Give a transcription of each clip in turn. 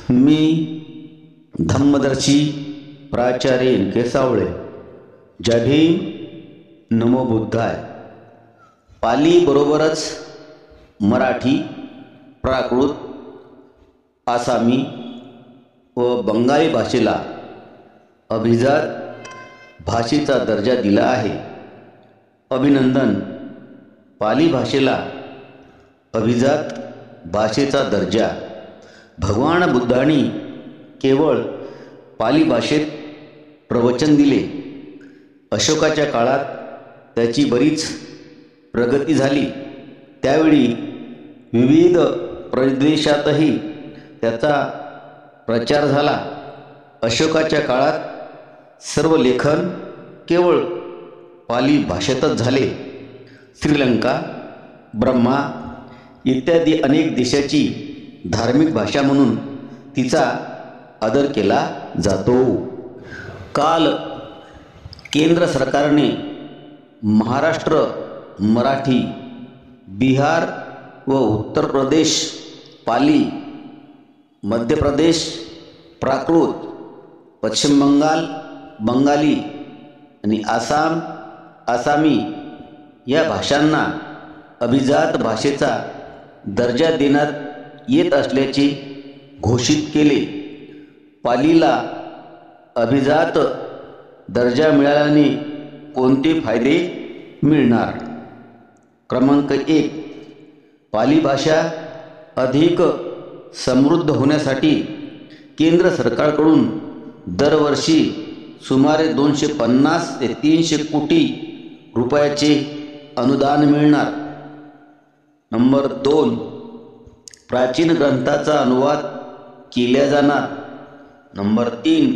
मी धम्मदर्शी प्राचार्य केसावळे. जय भीम, नमो बुद्धाय. पाली बरोबरच मराठी, प्राकृत, आसामी व बंगाली भाषेला अभिजात भाषेचा दर्जा दिला आहे. अभिनंदन. पाली भाषेला अभिजात भाषेचा दर्जा भगवान बुद्धांनी केवळ पाली भाषेत प्रवचन दिले. अशोकाच्या काळात त्याची बरीच प्रगती झाली. त्यावेळी विविध प्रदेशातही त्याचा प्रचार झाला. अशोकाच्या काळात सर्व लेखन केवळ पाली भाषेतच झाले. श्रीलंका, ब्रह्मा इत्यादी अनेक देशाची धार्मिक भाषा म्हणून तिचा आदर केला जातो. काल केंद्र सरकारने महाराष्ट्र मराठी, बिहार व उत्तर प्रदेश पाली, मध्य प्रदेश प्राकृत, पश्चिम बंगाल बंगाली आणि आसाम आसामी या भाषांना अभिजात भाषेचा दर्जा देण्यात येत असल्याचे घोषित केले. पालीला अभिजात दर्जा मिळाल्याने कोणते फायदे मिळणार? क्रमांक 1. पाली भाषा अधिक समृद्ध होण्यासाठी केंद्र सरकारकडून दरवर्षी सुमारे 250 ते 300 कोटी रुपयाचे अनुदान मिळणार. नंबर 2. प्राचीन ग्रंथाचा अनुवाद केला जाणार. नंबर 3.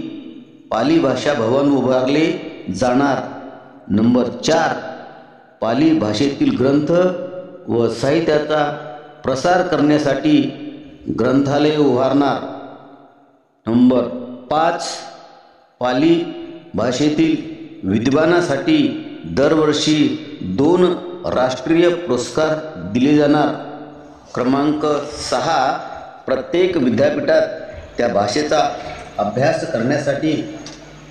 पाली भाषा भवन उभारले जाणार. नंबर 4. पाली भाषेतील ग्रंथ व साहित्याचा प्रसार करण्यासाठी ग्रंथालय उभारणार. नंबर 5. पाली भाषेतील विद्वानासाठी दरवर्षी 2 राष्ट्रीय पुरस्कार दिले जाणार. क्रमांक 6. प्रत्येक विद्यापीठात त्या भाषेचा अभ्यास करण्यासाठी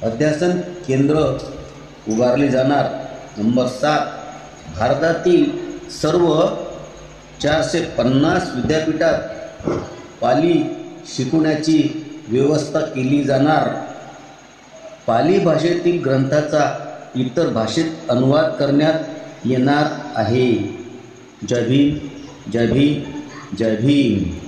अध्यासन केंद्र उभारले जाणार. नंबर 7. भारतातील सर्व 450 विद्यापीठात पाली शिकवण्याची व्यवस्था केली जाणार. पाली भाषेतील ग्रंथाचा इतर भाषेत अनुवाद करण्यात येणार आहे. जय भीम, जय भीम, जय भीम.